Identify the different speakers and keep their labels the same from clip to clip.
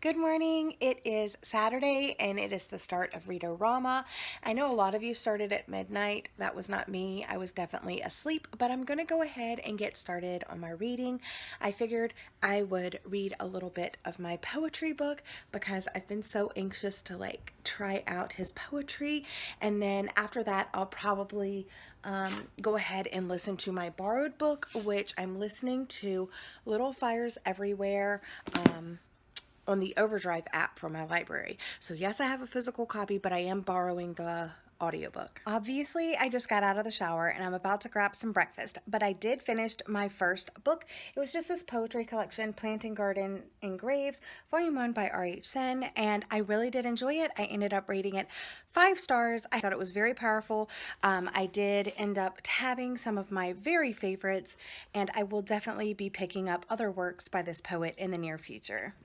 Speaker 1: Good morning. It is Saturday and it is the start of Read-O-Rama. I know a lot of you started at midnight. That was not me. I was definitely asleep, but I'm going to go ahead and get started on my reading. I figured I would read a little bit of my poetry book because I've been so anxious to try out his poetry, and then after that I'll probably go ahead and listen to my borrowed book, which I'm listening to Little Fires Everywhere on the Overdrive app from my library. So yes, I have a physical copy, but I am borrowing the audiobook. Obviously, I just got out of the shower and I'm about to grab some breakfast, but I did finish my first book. It was just this poetry collection, Planting Garden and Graves, Volume 1 by R.H. Sen, and I really did enjoy it. I ended up rating it 5 stars. I thought it was very powerful. I did end up tabbing some of my very favorites, and I will definitely be picking up other works by this poet in the near future.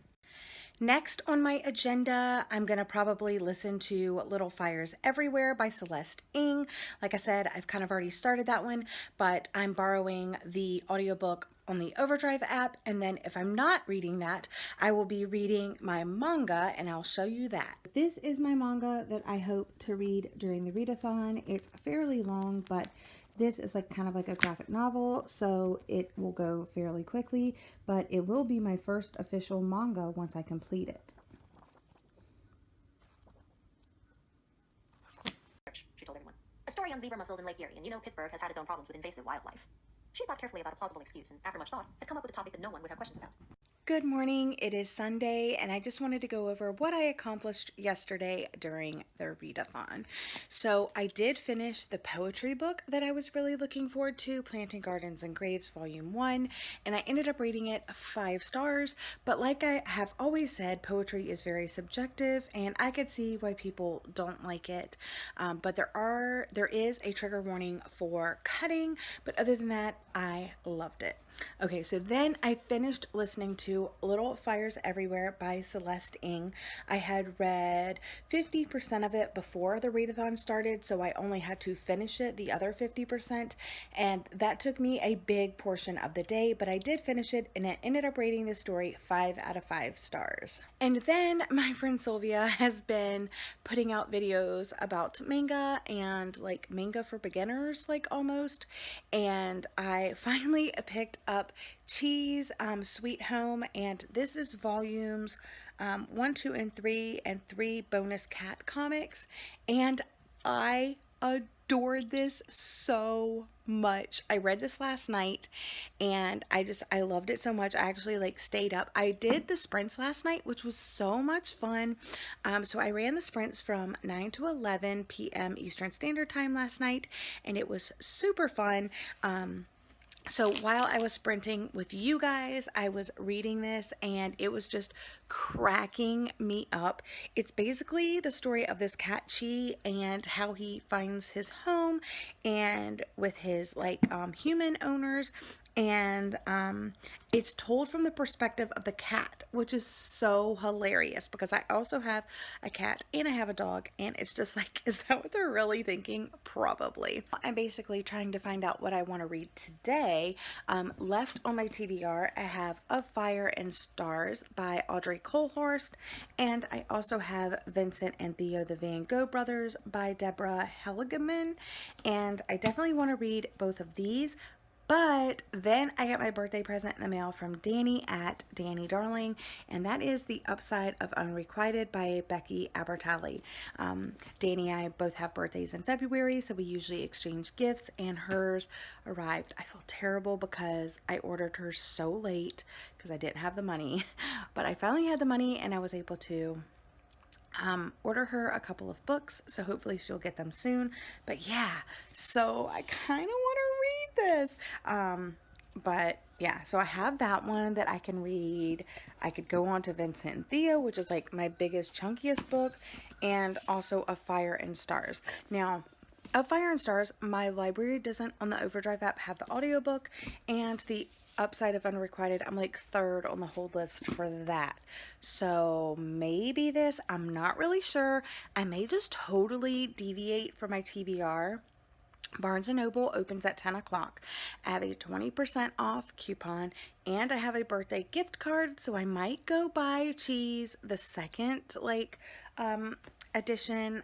Speaker 1: Next on my agenda, I'm going to probably listen to Little Fires Everywhere by Celeste. Like I said, I've kind of already started that one, but I'm borrowing the audiobook on the Overdrive app, and then if I'm not reading that, I will be reading my manga, and I'll show you that. This is my manga that I hope to read during the readathon. It's fairly long, but this is kind of like a graphic novel, so it will go fairly quickly, but it will be my first official manga once I complete it.
Speaker 2: She told everyone. A story on zebra mussels in Lake Erie, and you know Pittsburgh has had its own problems with invasive wildlife. She thought carefully about a plausible excuse, and after much thought, had come up with a topic that no one would have questions about.
Speaker 1: Good morning. It is Sunday, and I just wanted to go over what I accomplished yesterday during the readathon. So I did finish the poetry book that I was really looking forward to, Planting Gardens and Graves Volume 1, and I ended up rating it 5 stars. But like I have always said, poetry is very subjective, and I could see why people don't like it. But there is a trigger warning for cutting, but other than that, I loved it. Okay, so then I finished listening to Little Fires Everywhere by Celeste Ng. I had read 50% of it before the readathon started, so I only had to finish it the other 50%, and that took me a big portion of the day, but I did finish it, and I ended up rating the story 5 out of 5 stars. And then my friend Sylvia has been putting out videos about manga and manga for beginners, almost, and I finally picked up Cheese Sweet Home, and this is volumes 1, 2, and 3, and 3 bonus cat comics, and I adored this so much. I read this last night and I loved it so much. I actually stayed up. I did the sprints last night, which was so much fun. So I ran the sprints from 9 to 11 p.m. Eastern Standard Time last night, and it was super fun. So while I was sprinting with you guys, I was reading this, and it was just cracking me up. It's basically the story of this cat Chi and how he finds his home and with his human owners, and it's told from the perspective of the cat, which is so hilarious because I also have a cat and I have a dog, and it's just is that what they're really thinking? Probably. I'm basically trying to find out what I want to read today. Left on my TBR, I have Of Fire and Stars by Audrey Colhorst, and I also have Vincent and Theo the Van Gogh Brothers by Deborah Helgeman, and I definitely want to read both of these. But then I got my birthday present in the mail from Danny at Danny Darling, and that is The Upside of Unrequited by Becky Albertalli. Danny and I both have birthdays in February, so we usually exchange gifts, and hers arrived. I feel terrible because I ordered hers so late because I didn't have the money, but I finally had the money and I was able to order her a couple of books, so hopefully she'll get them soon. But yeah, so I kind of want to read this. But yeah, so I have that one that I can read. I could go on to Vincent and Theo, which is my biggest, chunkiest book, and also Of Fire and Stars. Now, Of Fire and Stars, my library doesn't on the Overdrive app have the audiobook, and the Upside of Unrequited, I'm 3rd on the whole list for that. So maybe this, I'm not really sure. I may just totally deviate from my TBR, Barnes & Noble opens at 10 o'clock. I have a 20% off coupon, and I have a birthday gift card, so I might go buy Cheese, the second, edition.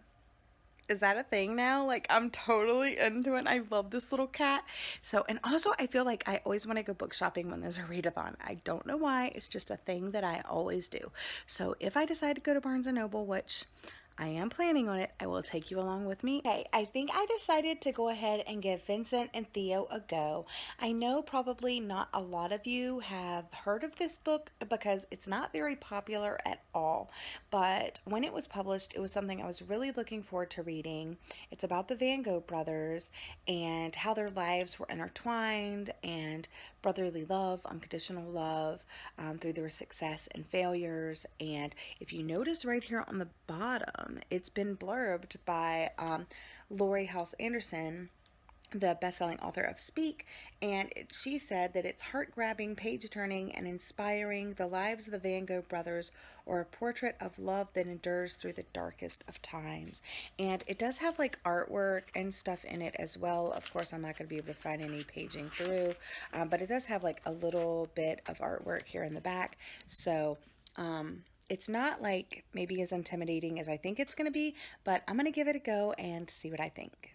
Speaker 1: Is that a thing now? Like, I'm totally into it. I love this little cat. So, and also I feel like I always want to go book shopping when there's a readathon. I don't know why. It's just a thing that I always do. So if I decide to go to Barnes & Noble, which I am planning on it, I will take you along with me. Okay, I think I decided to go ahead and give Vincent and Theo a go. I know probably not a lot of you have heard of this book because it's not very popular at all, but when it was published, it was something I was really looking forward to reading. It's about the Van Gogh brothers and how their lives were intertwined, and brotherly love, unconditional love, through their success and failures. And if you notice right here on the bottom, it's been blurbed by Lori House Anderson, the best-selling author of Speak, and she said that it's heart-grabbing, page-turning, and inspiring. The lives of the Van Gogh brothers are a portrait of love that endures through the darkest of times. And it does have like artwork and stuff in it as well. Of course, I'm not going to be able to find any paging through, but it does have like a little bit of artwork here in the back. So it's not like maybe as intimidating as I think it's going to be, but I'm going to give it a go and see what I think.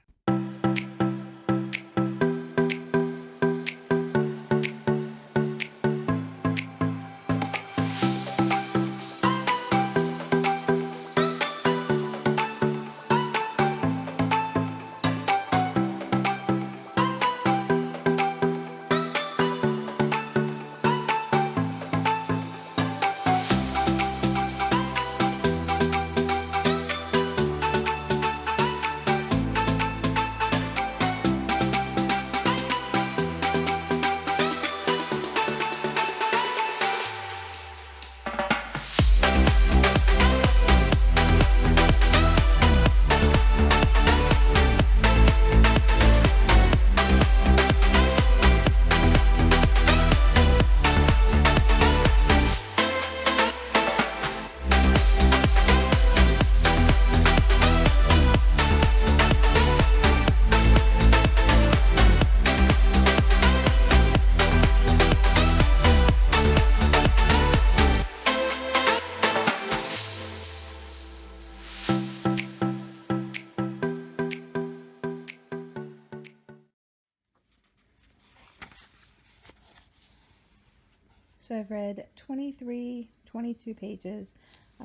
Speaker 1: So I've read 22 pages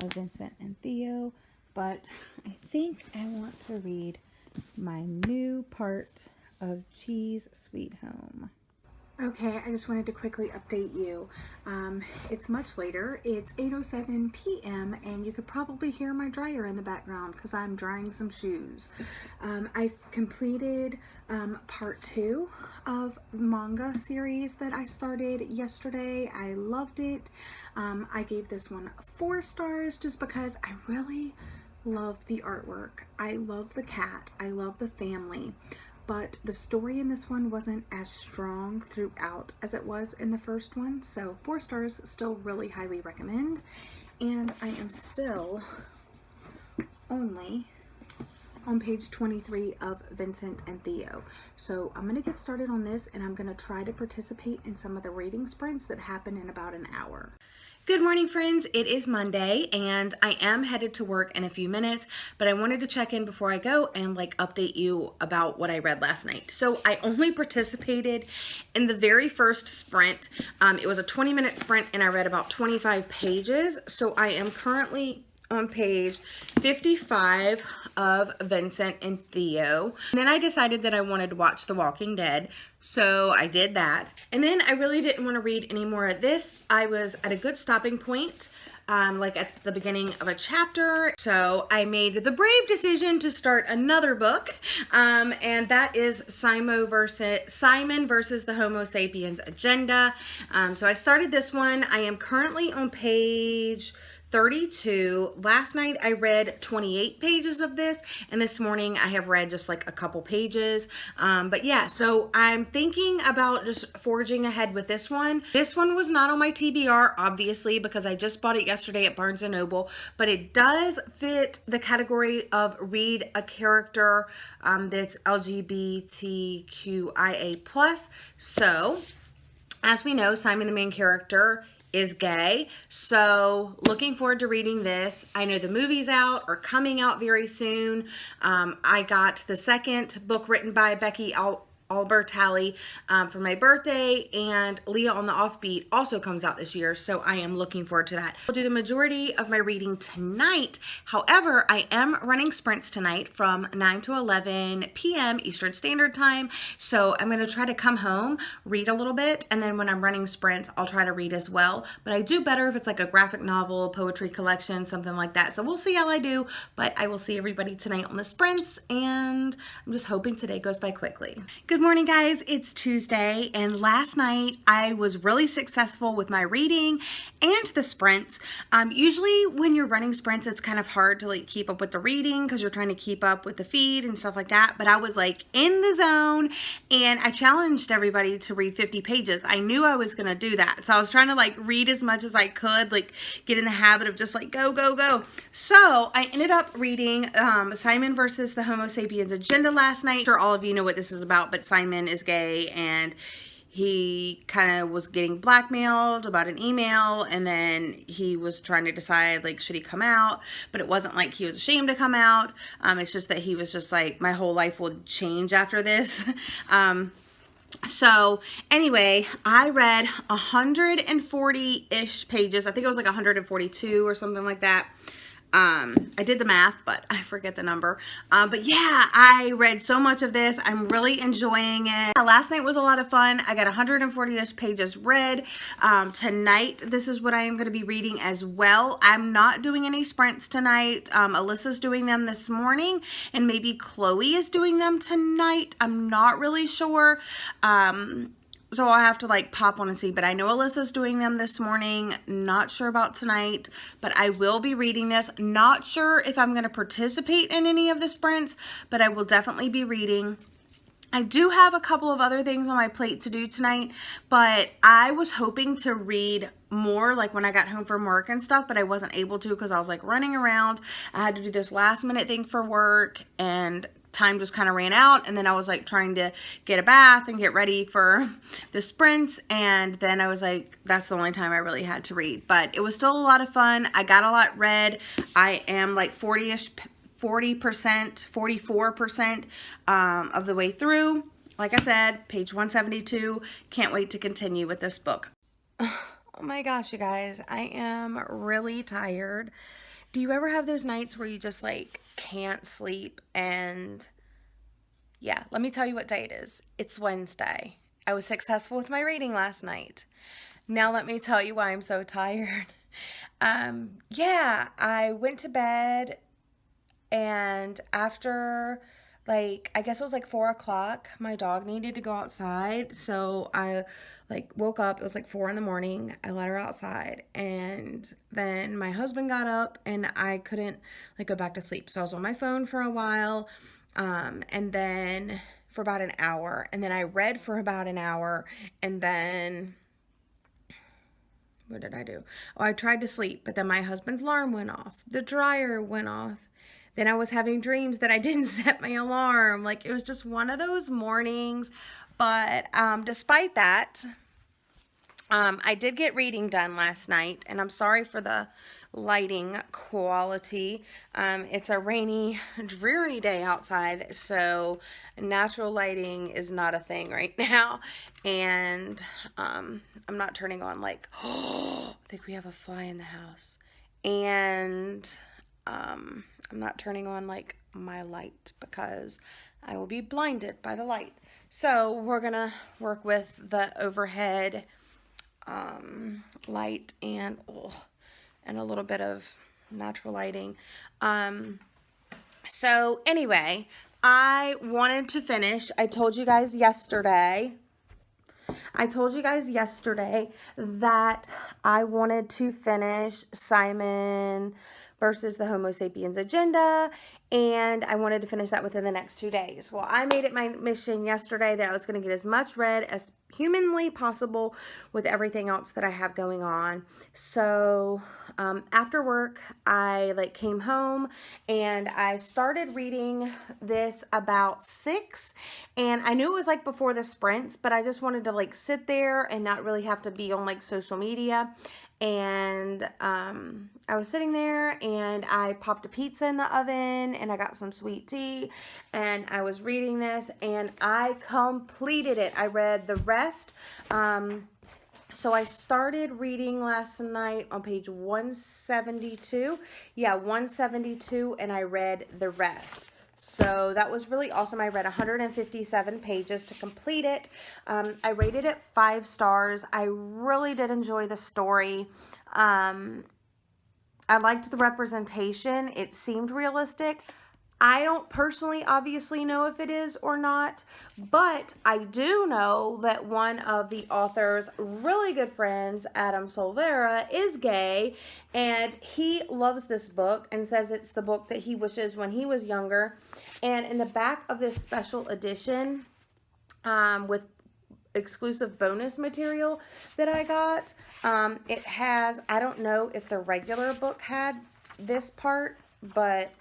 Speaker 1: of Vincent and Theo, but I think I want to read my new part of Cheese Sweet Home. Okay, I just wanted to quickly update you. It's much later. It's 8:07 p.m. and you could probably hear my dryer in the background because I'm drying some shoes. I've completed part 2 of the manga series that I started yesterday. I loved it. I gave this one 4 stars just because I really love the artwork. I love the cat. I love the family. But the story in this one wasn't as strong throughout as it was in the first one. So 4 stars, still really highly recommend. And I am still only on page 23 of Vincent and Theo. So I'm going to get started on this, and I'm going to try to participate in some of the reading sprints that happen in about an hour. Good morning, friends. It is Monday and I am headed to work in a few minutes, but I wanted to check in before I go and update you about what I read last night. So I only participated in the very first sprint. It was a 20-minute sprint and I read about 25 pages. So I am currently on page 55 of Vincent and Theo. And then I decided that I wanted to watch The Walking Dead, so I did that. And then I really didn't want to read any more of this. I was at a good stopping point, at the beginning of a chapter. So I made the brave decision to start another book, and that is Simon versus the Homo Sapiens Agenda. So I started this one. I am currently on page 32. Last night I read 28 pages of this, and this morning I have read just like a couple pages. But yeah, so I'm thinking about just forging ahead with this one. This one was not on my TBR, obviously, because I just bought it yesterday at Barnes & Noble, but it does fit the category of read a character that's LGBTQIA+. So, as we know, Simon, the main character, is gay. So looking forward to reading this. I know the movie's out or coming out very soon. I got the second book written by Becky Albertalli for my birthday, and Leah on the Offbeat also comes out this year, so I am looking forward to that. I'll do the majority of my reading tonight. However, I am running sprints tonight from 9 to 11 p.m. Eastern Standard Time, so I'm going to try to come home, read a little bit, and then when I'm running sprints, I'll try to read as well. But I do better if it's like a graphic novel, poetry collection, something like that. So we'll see how I do, but I will see everybody tonight on the sprints, and I'm just hoping today goes by quickly. Good morning, guys. It's Tuesday, and last night I was really successful with my reading and the sprints. Usually when you're running sprints, it's kind of hard to like keep up with the reading because you're trying to keep up with the feed and stuff like that, but I was like in the zone, and I challenged everybody to read 50 pages. I knew I was going to do that, so I was trying to like read as much as I could, like get in the habit of just like go, go, go. So I ended up reading Simon versus the Homo Sapiens Agenda last night. I'm sure all of you know what this is about, but Simon is gay, and he kind of was getting blackmailed about an email, and then he was trying to decide like should he come out, but it wasn't like he was ashamed to come out. It's just that he was just like, my whole life will change after this. So anyway, I read 140-ish pages. I think it was like 142 or something like that. I did the math, but I forget the number. But yeah, I read so much of this. I'm really enjoying it. Last night was a lot of fun. I got 140-ish pages read. Tonight, this is what I am going to be reading as well. I'm not doing any sprints tonight. Alyssa's doing them this morning, and maybe Chloe is doing them tonight. I'm not really sure. So I'll have to like pop on and see, but I know Alyssa's doing them this morning. Not sure about tonight, but I will be reading this. Not sure if I'm going to participate in any of the sprints, but I will definitely be reading. I do have a couple of other things on my plate to do tonight, but I was hoping to read more like when I got home from work and stuff, but I wasn't able to because I was like running around. I had to do this last minute thing for work, and time just kind of ran out, and then I was like trying to get a bath and get ready for the sprints, and then I was like, that's the only time I really had to read. But it was still a lot of fun. I got a lot read. I am like 40%, 44% of the way through. Like I said, page 172. Can't wait to continue with this book. Oh my gosh, you guys, I am really tired. Do you ever have those nights where you just like can't sleep? And yeah, let me tell you what day it is. It's Wednesday. I was successful with my reading last night. Now let me tell you why I'm so tired. Yeah, I went to bed, and after like, I guess it was like 4 o'clock, my dog needed to go outside. So I like woke up, it was like 4 in the morning. I let her outside, and then my husband got up, and I couldn't like go back to sleep. So I was on my phone for a while, and then for about an hour, and then I read for about an hour, and then what did I do? Oh, I tried to sleep, but then my husband's alarm went off. The dryer went off. Then I was having dreams that I didn't set my alarm. Like, it was just one of those mornings. But despite that, I did get reading done last night. And I'm sorry for the lighting quality. It's a rainy, dreary day outside. So natural lighting is not a thing right now. And I'm not turning on like, oh, I think we have a fly in the house. And I'm not turning on like my light because I will be blinded by the light. So we're gonna work with the overhead light and a little bit of natural lighting. So anyway, I wanted to finish. I told you guys yesterday I told you guys yesterday that I wanted to finish Simon versus the Homo Sapiens Agenda, and I wanted to finish that within the next 2 days. Well, I made it my mission yesterday that I was going to get as much read as humanly possible with everything else that I have going on. So after work, I came home and I started reading this about 6, and I knew it was before the sprints, but I just wanted to sit there and not really have to be on social media. And I was sitting there and I popped a pizza in the oven and I got some sweet tea and I was reading this and I completed it. I read the rest. So I started reading last night on page 172. Yeah, 172, and I read the rest. So that was really awesome. I read 157 pages to complete it. I rated it 5 stars. I really did enjoy the story. I liked the representation. It seemed realistic. I don't personally obviously know if it is or not, but I do know that one of the author's really good friends, Adam Silvera, is gay, and he loves this book and says it's the book that he wishes when he was younger. And in the back of this special edition, with exclusive bonus material that I got, it has, I don't know if the regular book had this part, but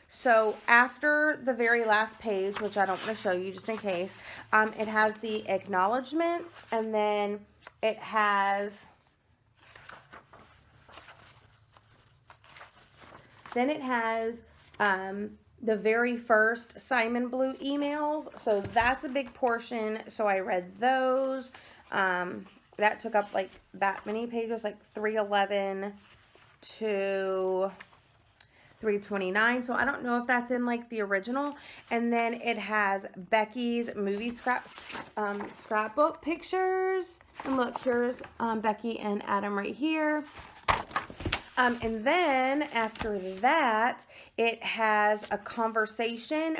Speaker 1: so after the very last page, which I don't want to show you just in case, it has the acknowledgments, and then it has the very first Simon Blue emails. So that's a big portion. So I read those. That took up that many pages, 311 to 329. So I don't know if that's in the original. And then it has Becky's movie scrapbook pictures. And look, here's Becky and Adam right here. And then after that, it has a conversation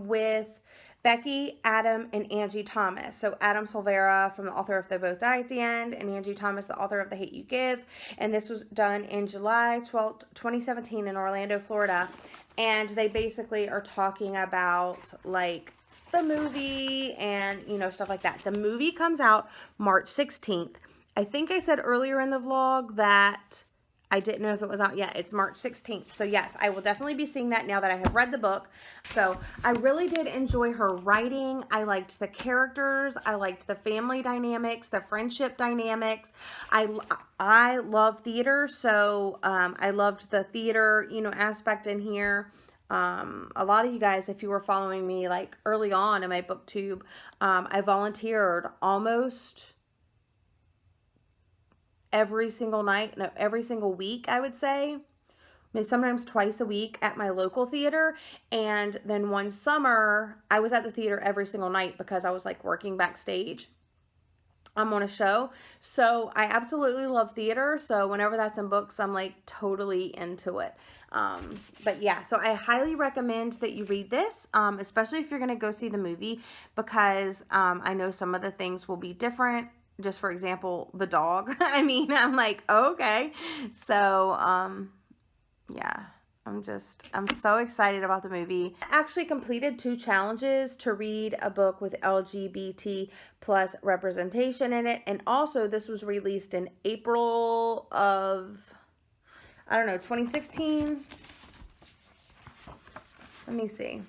Speaker 1: with Becky, Adam, and Angie Thomas. So Adam Silvera, from the author of They Both Die at the End, and Angie Thomas, the author of The Hate You Give. And this was done in July 12th, 2017 in Orlando, Florida. And they basically are talking about the movie and, stuff like that. The movie comes out March 16th. I think I said earlier in the vlog that I didn't know if it was out yet. It's March 16th. So yes, I will definitely be seeing that now that I have read the book. So I really did enjoy her writing. I liked the characters. I liked the family dynamics, the friendship dynamics. I love theater. So I loved the theater, aspect in here. A lot of you guys, if you were following me early on in my booktube, I volunteered almost every single week, I would say. Maybe sometimes twice a week at my local theater. And then one summer, I was at the theater every single night because I was working backstage. I'm on a show. So I absolutely love theater. So whenever that's in books, I'm totally into it. But yeah, so I highly recommend that you read this, especially if you're going to go see the movie, because I know some of the things will be different. Just for example, the dog. I mean, I'm okay. So, yeah, I'm so excited about the movie. I actually completed 2 challenges to read a book with LGBT plus representation in it. And also this was released in April of, 2016. Let me see.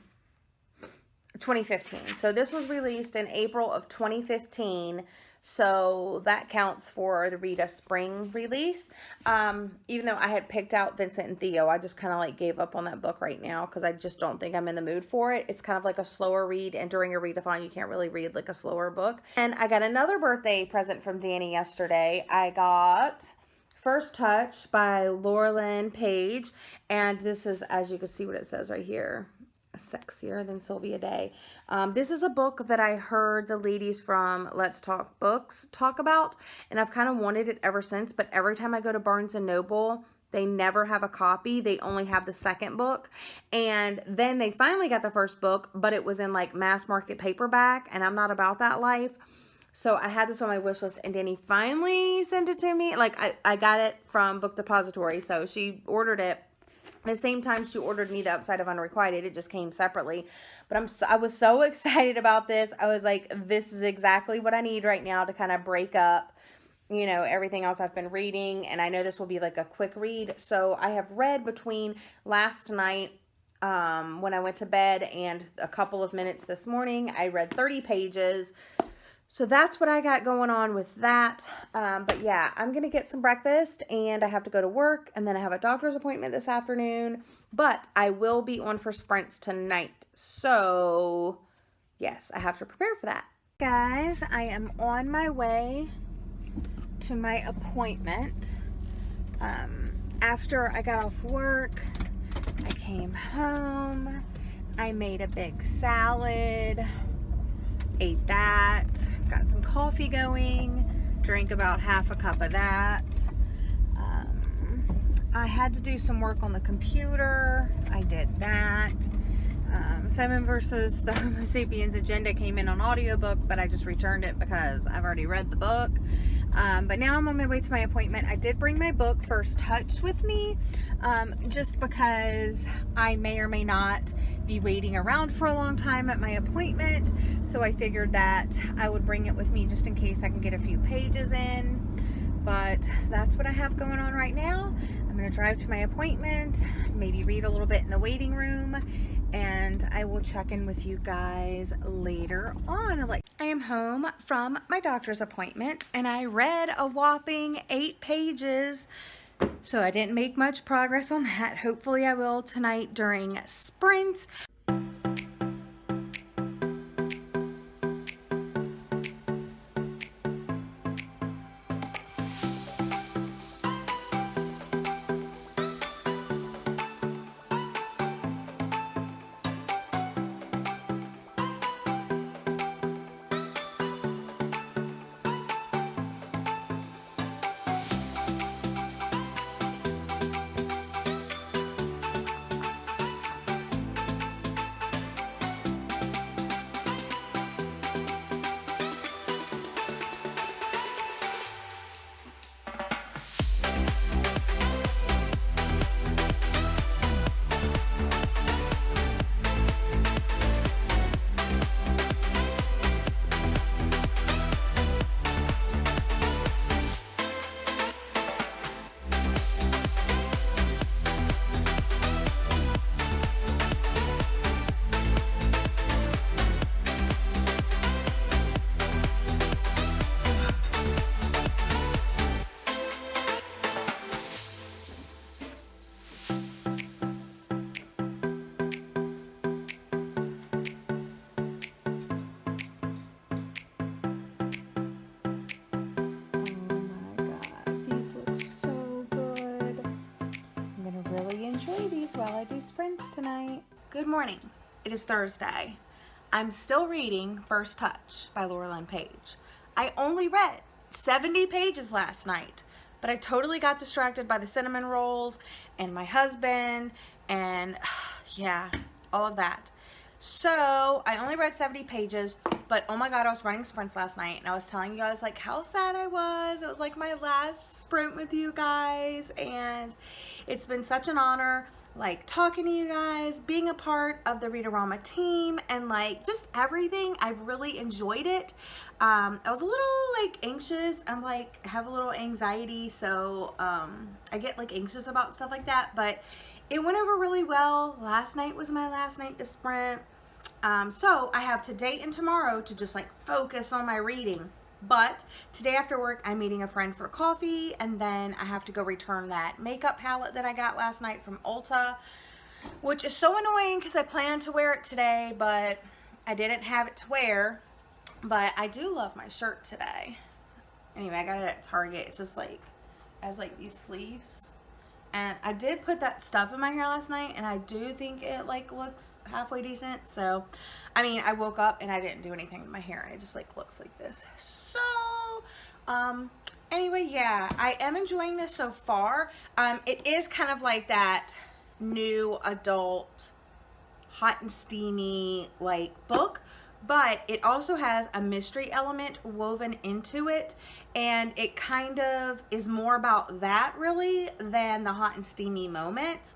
Speaker 1: 2015. So this was released in April of 2015. So that counts for the Read a Spring release. Even though I had picked out Vincent and Theo, I just kind of gave up on that book right now because I just don't think I'm in the mood for it. It's kind of a slower read, and during a readathon, you can't really read a slower book. And I got another birthday present from Danny yesterday. I got First Touch by Laura Lynn Page, and this is, as you can see what it says right here, Sexier Than Sylvia Day. This is a book that I heard the ladies from Let's Talk Books talk about, and I've kind of wanted it ever since, but every time I go to Barnes & Noble, they never have a copy. They only have the second book, and then they finally got the first book, but it was in mass market paperback, and I'm not about that life. So I had this on my wish list, and Danny finally sent it to me. Like, I got it from Book Depository, so she ordered it the same time she ordered me the Upside of Unrequited. It just came separately. But I was so excited about this. I was like, this is exactly what I need right now to kind of break up, you know, everything else I've been reading. And I know this will be like a quick read. So I have read between last night, when I went to bed, and a couple of minutes this morning. I read 30 pages. So that's what I got going on with that. But yeah, I'm going to get some breakfast, and I have to go to work, and then I have a doctor's appointment this afternoon. But I will be on for sprints tonight. So yes, I have to prepare for that. Guys, I am on my way to my appointment. After I got off work, I came home. I made a big salad. Ate that, got some coffee going, drank about half a cup of that. I had to do some work on the computer. I did that. Simon versus the Homo Sapiens Agenda came in on audiobook, but I just returned it because I've already read the book. But now I'm on my way to my appointment. I did bring my book, First Touch, with me, just because I may or may not be waiting around for a long time at my appointment. So I figured that I would bring it with me just in case I can get a few pages in. But that's what I have going on right now. I'm going to drive to my appointment, maybe read a little bit in the waiting room, and I will check in with you guys later on. Like, I am home from my doctor's appointment, and I read a whopping 8 pages. So I didn't make much progress on that. Hopefully I will tonight during sprints. While I do sprints tonight. Good morning. It is Thursday. I'm still reading First Touch by Laureline Page. I only read 70 pages last night, but I totally got distracted by the cinnamon rolls and my husband and yeah, all of that. So I only read 70 pages, but oh my God, I was running sprints last night, and I was telling you guys like how sad I was. It was like my last sprint with you guys, and it's been such an honor, like talking to you guys, being a part of the Read-O-Rama team, and like just everything. I've really enjoyed it. I was a little like anxious. I'm like have a little anxiety, so I get like anxious about stuff like that, but it went over really well. Last night was my last night to sprint. So I have today and tomorrow to just like focus on my reading. But today after work, I'm meeting a friend for coffee, and then I have to go return that makeup palette that I got last night from Ulta, which is so annoying because I planned to wear it today, but I didn't have it to wear. But I do love my shirt today. Anyway, I got it at Target. It's just like, it has like these sleeves. And I did put that stuff in my hair last night, and I do think it like looks halfway decent. So, I mean, I woke up and I didn't do anything with my hair. It just like looks like this. So, anyway, yeah, I am enjoying this so far. It is kind of like that new adult, hot and steamy like book, but it also has a mystery element woven into it, and it kind of is more about that really than the hot and steamy moments.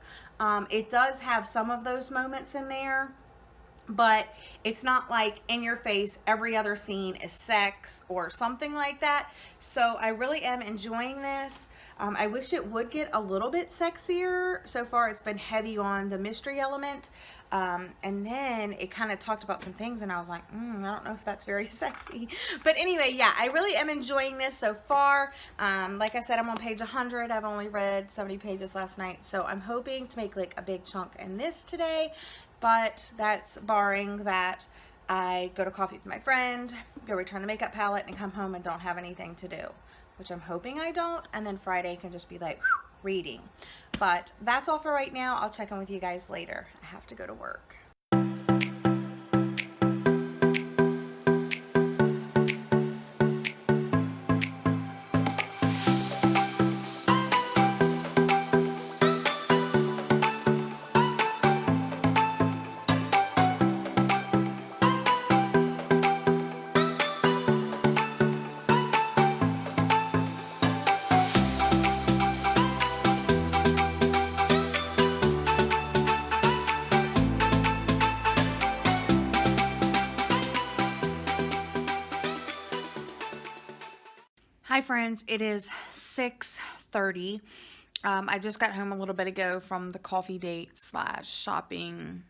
Speaker 1: It does have some of those moments in there, but it's not like in your face every other scene is sex or something like that. So I really am enjoying this. I wish it would get a little bit sexier. So far it's been heavy on the mystery element, and then it kind of talked about some things and I was like, I don't know if that's very sexy. But anyway, yeah, I really am enjoying this so far. Like I said, I'm on page 100. I've only read 70 pages last night, so I'm hoping to make like a big chunk in this today. But that's barring that I go to coffee with my friend, go return the makeup palette, and come home and don't have anything to do, which I'm hoping I don't, and then Friday can just be like reading. But that's all for right now. I'll check in with you guys later. I have to go to work. Hi friends, it is 6:30. I just got home a little bit ago from the coffee date / shopping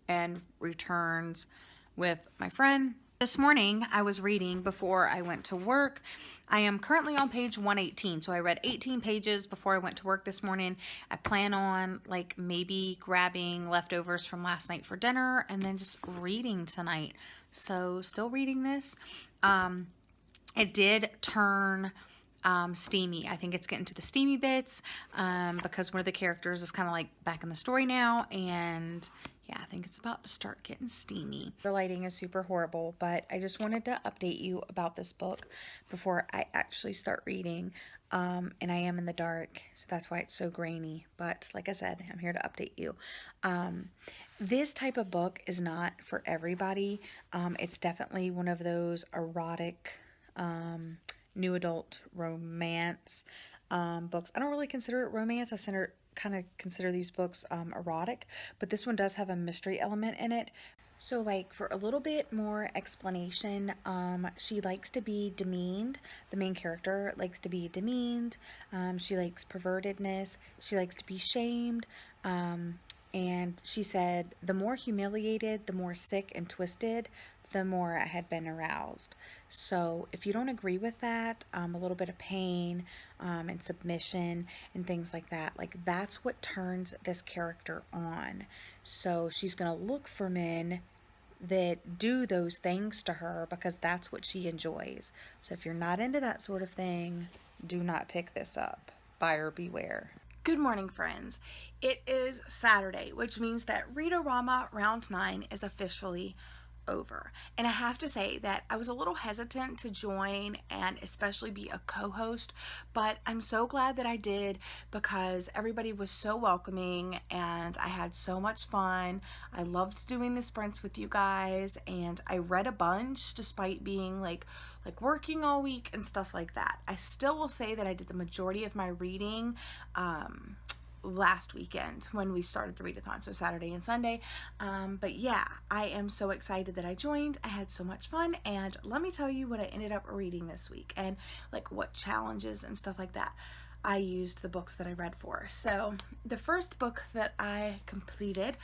Speaker 1: and returns with my friend. This morning I was reading before I went to work. I am currently on page 118, so I read 18 pages before I went to work this morning. I plan on like maybe grabbing leftovers from last night for dinner and then just reading tonight. So still reading this. It did turn steamy. I think it's getting to the steamy bits because one of the characters is kind of like back in the story now, and yeah, I think it's about to start getting steamy. The lighting is super horrible, but I just wanted to update you about this book before I actually start reading, and I am in the dark, so that's why it's so grainy, but like I said, I'm here to update you. This type of book is not for everybody. It's definitely one of those erotic new adult romance books. I don't really consider it romance. I kind of consider these books erotic, but this one does have a mystery element in it. So like for a little bit more explanation, she likes to be demeaned. The main character likes to be demeaned. She likes pervertedness. She likes to be shamed. And she said, the more humiliated, the more sick and twisted, the more I had been aroused. So if you don't agree with that, a little bit of pain and submission and things like that, like that's what turns this character on. So she's going to look for men that do those things to her because that's what she enjoys. So if you're not into that sort of thing, do not pick this up. Buyer beware. Good morning, friends. It is Saturday, which means that Read-O-Rama Round 9 is officially over. And I have to say that I was a little hesitant to join and especially be a co-host, but I'm so glad that I did because everybody was so welcoming and I had so much fun. I loved doing the sprints with you guys, and I read a bunch despite being like working all week and stuff like that. I still will say that I did the majority of my reading last weekend when we started the readathon, so Saturday and Sunday. But yeah, I am so excited that I joined. I had so much fun, and let me tell you what I ended up reading this week and like what challenges and stuff like that I used the books that I read for. So the first book that I completed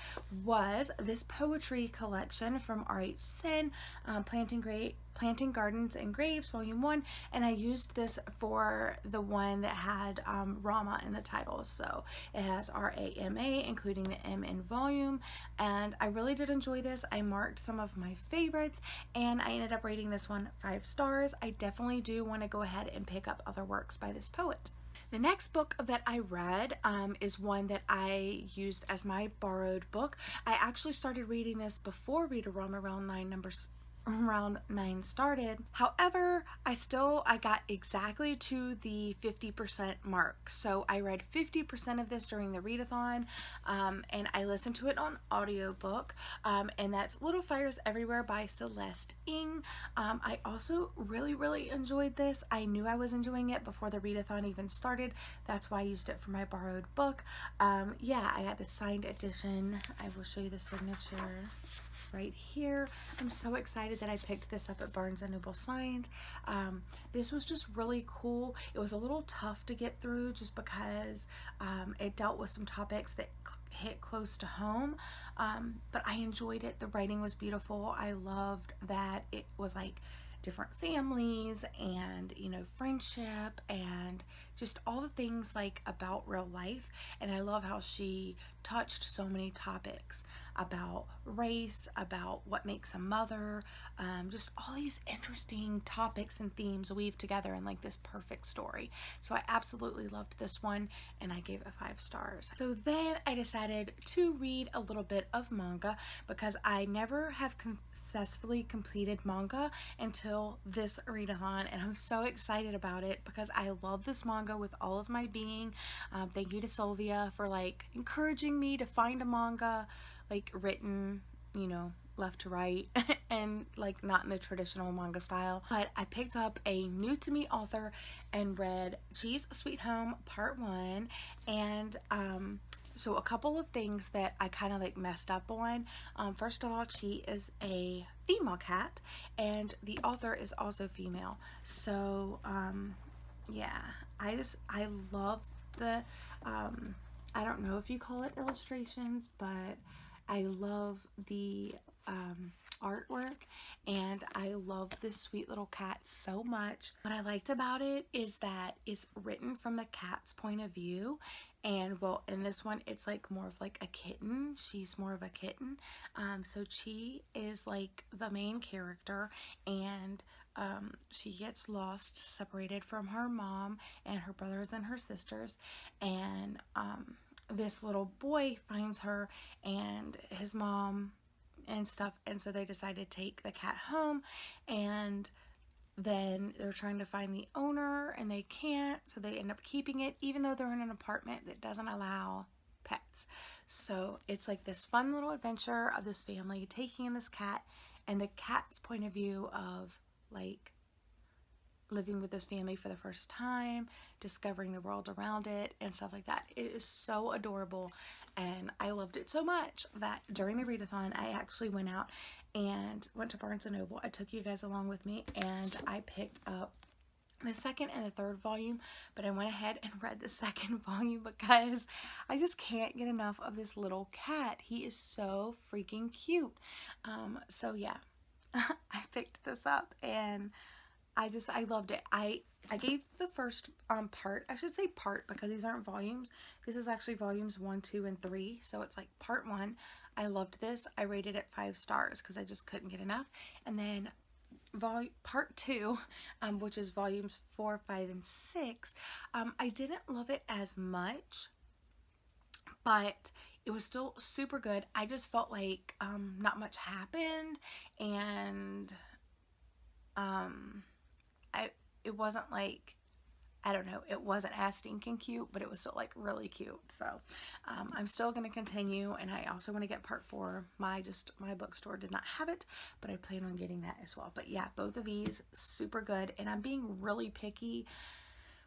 Speaker 1: was this poetry collection from R.H. Sin, Planting Gardens and Graves, Volume 1, and I used this for the one that had Rama in the title. So it has R-A-M-A, including the M in volume, and I really did enjoy this. I marked some of my favorites, and I ended up rating this one 5 stars. I definitely do want to go ahead and pick up other works by this poet. The next book that I read is one that I used as my borrowed book. I actually started reading this before Read-O-Rama Round 9 round 9 started. However, I got exactly to the 50% mark. So I read 50% of this during the readathon, and I listened to it on audiobook, and that's Little Fires Everywhere by Celeste. I also really enjoyed this. I knew I was enjoying it before the readathon even started. That's why I used it for my borrowed book. Yeah, I got the signed edition. I will show you the signature right here. I'm so excited that I picked this up at Barnes & Noble signed. This was just really cool. It was a little tough to get through just because it dealt with some topics that hit close to home, but I enjoyed it. The writing was beautiful. I loved that it was like different families and, you know, friendship and just all the things like about real life. And I love how she touched so many topics about race, about what makes a mother, just all these interesting topics and themes weaved together in like this perfect story. So I absolutely loved this one, and I gave it 5 stars. So then I decided to read a little bit of manga because I never have successfully completed manga until this readathon, and I'm so excited about it because I love this manga with all of my being. Thank you to Sylvia for like encouraging me to find a manga like written, you know, left to right and like not in the traditional manga style. But I picked up a new to me author and read Cheese Sweet Home Part 1, and so a couple of things that I kind of like messed up on. First of all, she is a female cat and the author is also female. So yeah, I love the I don't know if you call it illustrations, but I love the artwork, and I love this sweet little cat so much. What I liked about it is that it's written from the cat's point of view, and well, in this one it's like more of like a kitten. She's more of a kitten. So Chi is like the main character, and she gets lost, separated from her mom and her brothers and her sisters, and this little boy finds her and his mom and stuff, and so they decide to take the cat home, and then they're trying to find the owner and they can't, so they end up keeping it even though they're in an apartment that doesn't allow pets. So it's like this fun little adventure of this family taking in this cat, and the cat's point of view of like living with this family for the first time, discovering the world around it and stuff like that. It is so adorable, and I loved it so much that during the readathon I actually went out and went to Barnes & Noble. I took you guys along with me, and I picked up the 2nd and the 3rd volume, but I went ahead and read the 2nd volume because I just can't get enough of this little cat. He is so freaking cute. So yeah, I picked this up and I loved it. I gave the first part, I should say part because these aren't volumes. This is actually volumes 1, 2, and 3. So it's like part 1. I loved this. I rated it 5 stars because I just couldn't get enough. And then part 2, which is volumes 4, 5, and 6, I didn't love it as much, but it was still super good. I just felt like not much happened, and it wasn't like, I don't know, it wasn't as stinking cute, but it was still like really cute. So I'm still going to continue, and I also want to get part 4. My bookstore did not have it, but I plan on getting that as well. But yeah, both of these super good, and I'm being really picky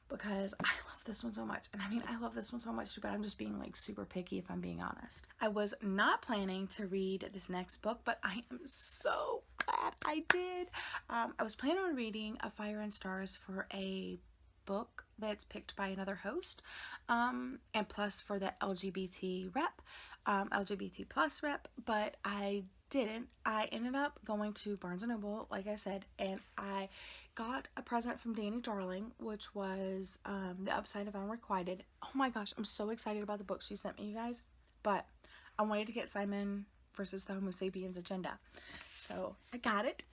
Speaker 1: because I love this one so much. And I mean, I love this one so much too, but I'm just being like super picky if I'm being honest. I was not planning to read this next book, but I am so glad I did. I was planning on reading A Fire and Stars for a book that's picked by another host, and plus for the LGBT rep, LGBT plus rep, but I didn't. I ended up going to Barnes & Noble, like I said, and I got a present from Danny Darling, which was The Upside of Unrequited. Oh my gosh, I'm so excited about the book she sent me, you guys. But I wanted to get Simon versus the Homo Sapiens Agenda. So I got it.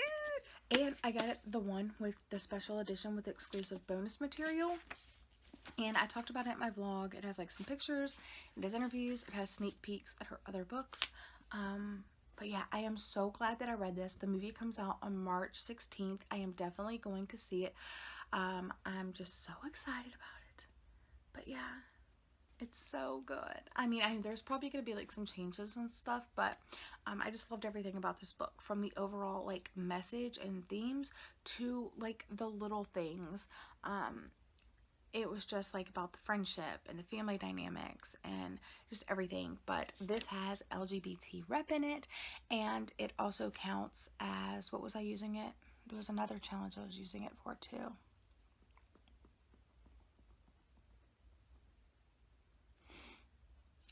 Speaker 1: And I got it the one with the special edition with exclusive bonus material. And I talked about it in my vlog. It has like some pictures, it has interviews, it has sneak peeks at her other books. But yeah, I am so glad that I read this. The movie comes out on March 16th. I am definitely going to see it. I'm just so excited about it. But yeah, it's so good. I mean, there's probably going to be like some changes and stuff, but I just loved everything about this book, from the overall like message and themes to like the little things. It was just like about the friendship and the family dynamics and just everything. But this has LGBT rep in it, and it also counts as, what was I using it? There was another challenge I was using it for too.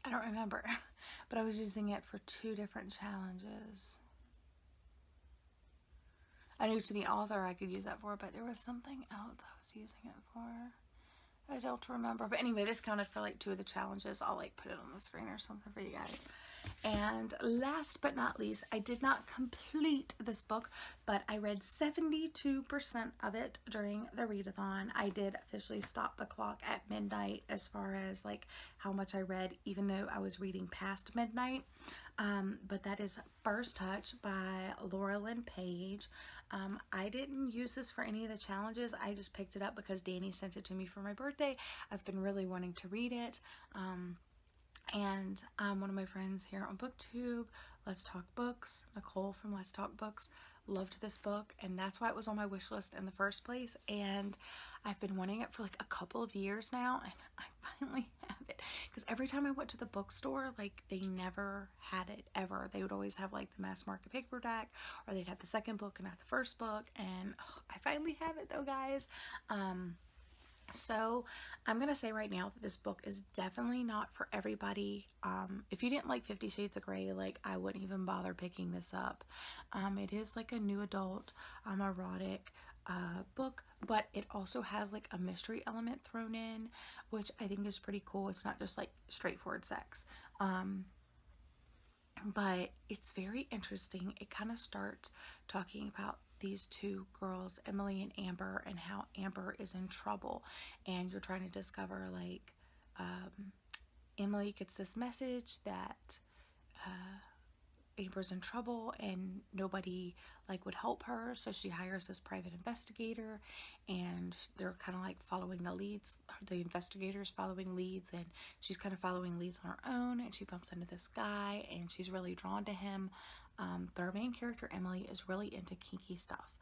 Speaker 1: I don't remember, but I was using it for 2 different challenges. I knew to be author I could use that for, but there was something else I was using it for. I don't remember. But anyway, this counted for like 2 of the challenges. I'll like put it on the screen or something for you guys. And last but not least, I did not complete this book, but I read 72% of it during the readathon. I did officially stop the clock at midnight as far as like how much I read, even though I was reading past midnight. But that is First Touch by Laura Lynn Page. I didn't use this for any of the challenges. I just picked it up because Danny sent it to me for my birthday. I've been really wanting to read it. And one of my friends here on BookTube, Let's Talk Books, Nicole from Let's Talk Books, loved this book, and that's why it was on my wish list in the first place. And I've been wanting it for like a couple of years now, and I finally have it. Because every time I went to the bookstore, like, they never had it ever. They would always have like the mass market paperback, or they'd have the second book and not the first book. And I finally have it though, guys. So I'm gonna say right now that this book is definitely not for everybody. If you didn't like 50 Shades of Grey, like, I wouldn't even bother picking this up. It is like a new adult erotic book, but it also has like a mystery element thrown in, which I think is pretty cool. It's not just like straightforward sex. But it's very interesting. It kind of starts talking about these 2 girls, Emily and Amber, and how Amber is in trouble, and you're trying to discover like Emily gets this message that Amber's in trouble and nobody like would help her, so she hires this private investigator, and they're kind of like following the leads, the investigators following leads, and she's kind of following leads on her own, and she bumps into this guy and she's really drawn to him. But our main character, Emily, is really into kinky stuff,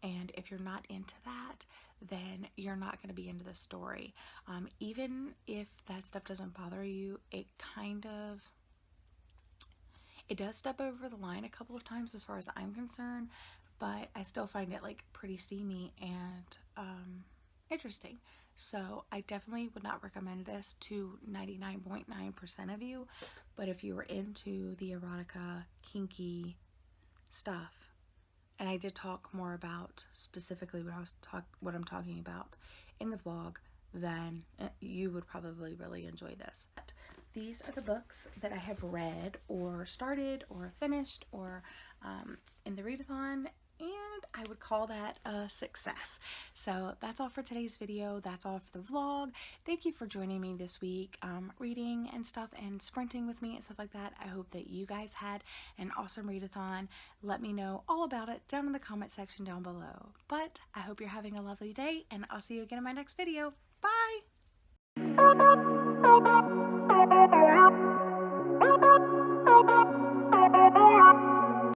Speaker 1: and if you're not into that, then you're not going to be into the story. Even if that stuff doesn't bother you, it does step over the line a couple of times as far as I'm concerned, but I still find it like pretty steamy and interesting. So I definitely would not recommend this to 99.9% of you, but if you were into the erotica, kinky stuff, and I did talk more about specifically what I'm talking about in the vlog, then you would probably really enjoy this. These are the books that I have read or started or finished or in the readathon, and I would call that a success. So that's all for today's video. That's all for the vlog. Thank you for joining me this week, reading and stuff and sprinting with me and stuff like that. I hope that you guys had an awesome readathon. Let me know all about it down in the comment section down below. But I hope you're having a lovely day, and I'll see you again in my next video. Bye!